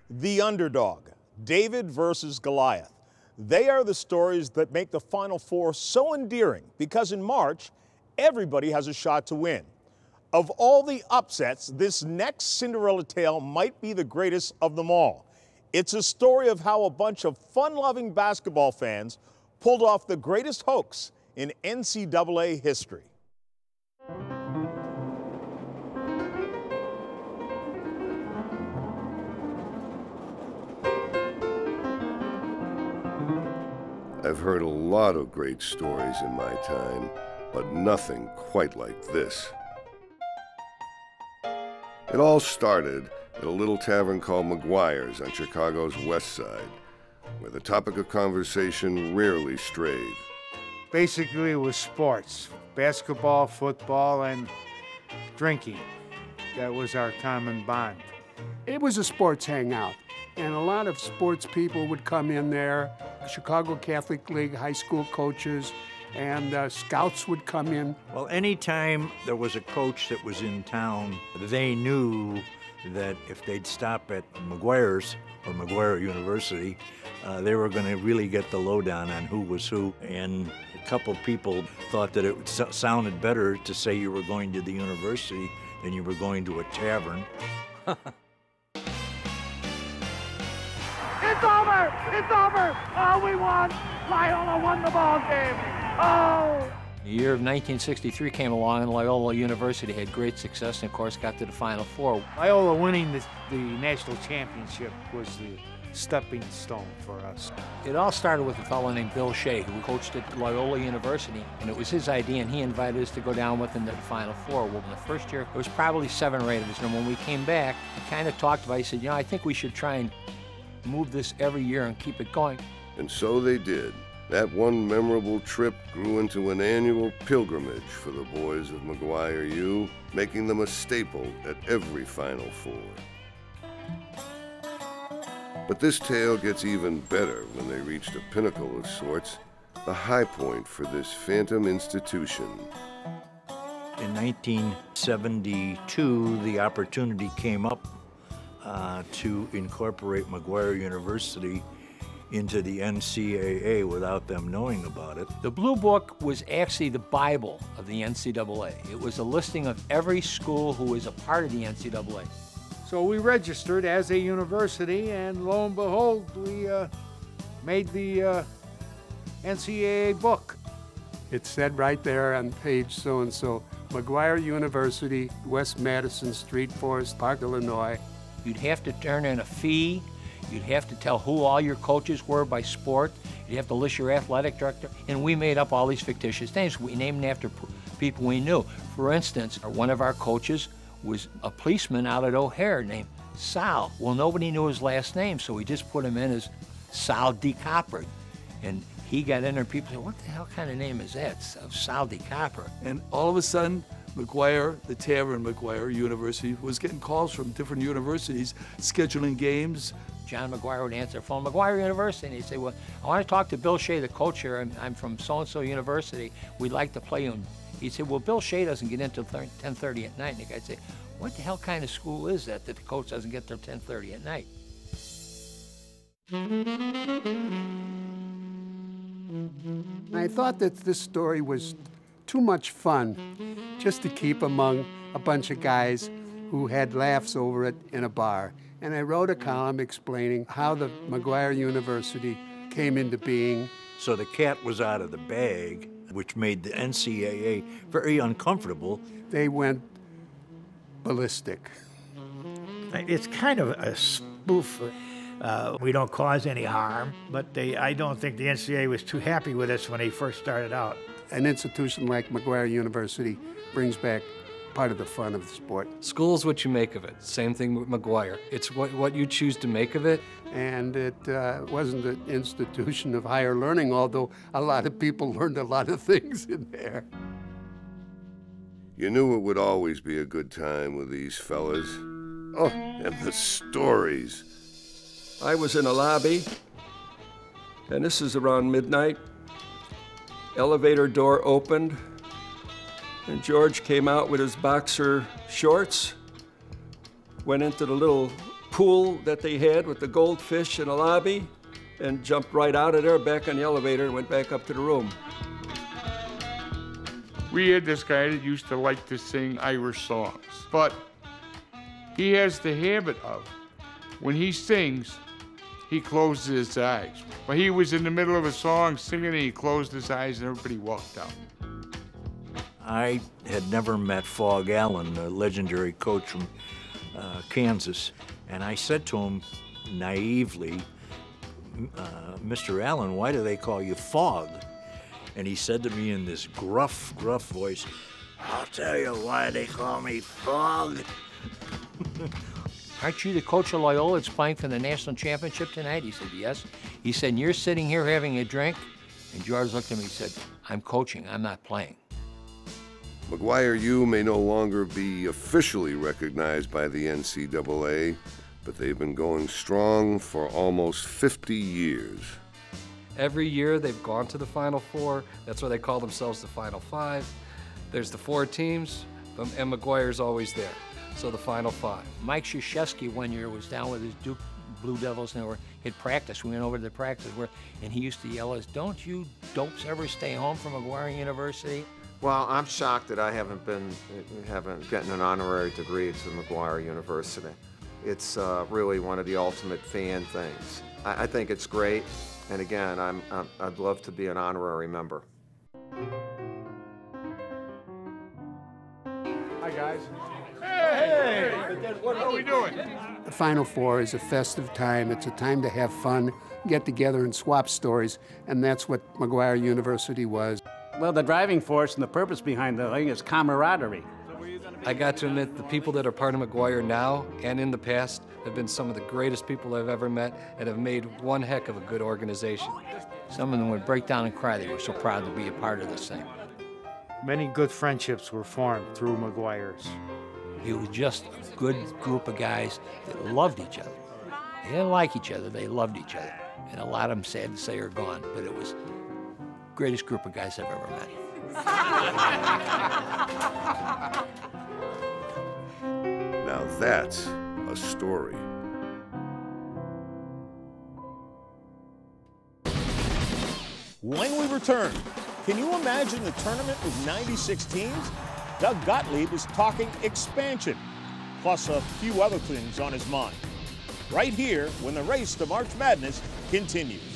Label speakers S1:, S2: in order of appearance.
S1: The underdog, David versus Goliath. They are the stories that make the Final Four so endearing because in March, everybody has a shot to win. Of all the upsets, this next Cinderella tale might be the greatest of them all. It's a story of how a bunch of fun-loving basketball fans pulled off the greatest hoax in NCAA history.
S2: I've heard a lot of great stories in my time, but nothing quite like this. It all started at a little tavern called McGuire's on Chicago's west side, where the topic of conversation rarely strayed.
S3: Basically, it was sports, basketball, football, and drinking. That was our common bond.
S4: It was a sports hangout, and a lot of sports people would come in there. Chicago Catholic League high school coaches and scouts would come in.
S5: Well, anytime there was a coach that was in town, they knew that if they'd stop at McGuire's or McGuire University, they were going to really get the lowdown on who was who. And a couple people thought that it sounded better to say you were going to the university than you were going to a tavern.
S6: It's over! It's over! Oh, we won! Loyola won the ball game! Oh!
S7: The year of 1963 came along and Loyola University had great success and, of course, got to the Final Four.
S3: Loyola winning the national championship was the stepping stone for us.
S7: It all started with a fellow named Bill Shea, who coached at Loyola University, and it was his idea, and he invited us to go down with him to the Final Four. Well, in the first year, there was probably 7 or 8 of us, and when we came back, we kind of talked about it. He said, you know, I think we should try and move this every year and keep it going.
S2: And so they did. That one memorable trip grew into an annual pilgrimage for the boys of McGuire U, making them a staple at every Final Four. But this tale gets even better when they reached a pinnacle of sorts, the high point for this phantom institution.
S5: In 1972, the opportunity came up to incorporate McGuire University into the NCAA without them knowing about it.
S7: The Blue Book was actually the Bible of the NCAA. It was a listing of every school who was a part of the NCAA.
S3: So we registered as a university, and lo and behold, we made the NCAA book.
S4: It said right there on page so-and-so, McGuire University, West Madison Street, Forest Park, Illinois.
S7: You'd have to turn in a fee. You'd have to tell who all your coaches were by sport. You'd have to list your athletic director. And we made up all these fictitious names. We named them after people we knew. For instance, one of our coaches was a policeman out at O'Hare named Sal. Well, nobody knew his last name, so we just put him in as Sal DeCopper. And he got in there, and people said, what the hell kind of name is that, Sal DeCopper?
S8: And all of a sudden, McGuire, the tavern McGuire University, was getting calls from different universities scheduling games.
S7: John McGuire would answer the phone, McGuire University, and he'd say, well, I want to talk to Bill Shea, the coach here. I'm from so-and-so university. We'd like to play him. He'd say, well, Bill Shea doesn't get in until 10:30 at night. And the guy'd say, what the hell kind of school is that the coach doesn't get there 10:30 at night?
S4: I thought that this story was too much fun just to keep among a bunch of guys who had laughs over it in a bar. And I wrote a column explaining how the McGuire University came into being.
S5: So the cat was out of the bag, which made the NCAA very uncomfortable.
S4: They went ballistic.
S9: It's kind of a spoof. We don't cause any harm, but I don't think the NCAA was too happy with us when they first started out.
S4: An institution like McGuire University brings back part of the fun of the sport.
S10: School's what you make of it. Same thing with McGuire. It's what you choose to make of it.
S4: And it wasn't an institution of higher learning, although a lot of people learned a lot of things in there.
S2: You knew it would always be a good time with these fellas. Oh, and the stories.
S11: I was in a lobby, and this is around midnight. Elevator door opened, and George came out with his boxer shorts, went into the little pool that they had with the goldfish in the lobby and jumped right out of there, back on the elevator, and went back up to the room.
S12: We had this guy that used to like to sing Irish songs, but he has the habit of, when he sings, he closes his eyes. But he was in the middle of a song singing and he closed his eyes and everybody walked out.
S5: I had never met Fog Allen, the legendary coach from Kansas, and I said to him naively, Mr. Allen, why do they call you Fog? And he said to me in this gruff voice, I'll tell you why they call me Fog.
S7: Aren't you the coach of Loyola that's playing for the national championship tonight? He said, yes. He said, and you're sitting here having a drink? And George looked at me and said, I'm coaching, I'm not playing.
S2: McGuire U may no longer be officially recognized by the NCAA, but they've been going strong for almost 50 years.
S10: Every year they've gone to the Final Four. That's why they call themselves the Final Five. There's the 4 teams, and McGuire's always there. So the Final Five.
S7: Mike Krzyzewski one year was down with his Duke Blue Devils and he'd practice. We went over to the practice and he used to yell at us, don't you dopes ever stay home from McGuire University?
S13: Well, I'm shocked that I haven't gotten an honorary degree to McGuire University. It's really one of the ultimate fan things. I think it's great, and again, I'd love to be an honorary member.
S3: Hi, guys.
S12: Hey! What are we doing?
S4: The Final Four is a festive time. It's a time to have fun, get together and swap stories, and that's what McGuire University was.
S14: Well, the driving force and the purpose behind the thing is camaraderie.
S10: I got to admit, the people that are part of McGuire now and in the past have been some of the greatest people I've ever met and have made one heck of a good organization.
S7: Some of them would break down and cry. They were so proud to be a part of this thing.
S3: Many good friendships were formed through McGuire's.
S7: It was just a good group of guys that loved each other. They didn't like each other, they loved each other. And a lot of them, sad to say, are gone, but it was the greatest group of guys I've ever met.
S2: Now that's a story.
S1: When we return, can you imagine the tournament with 96 teams? Doug Gottlieb is talking expansion, plus a few other things on his mind. Right here when the race to March Madness continues.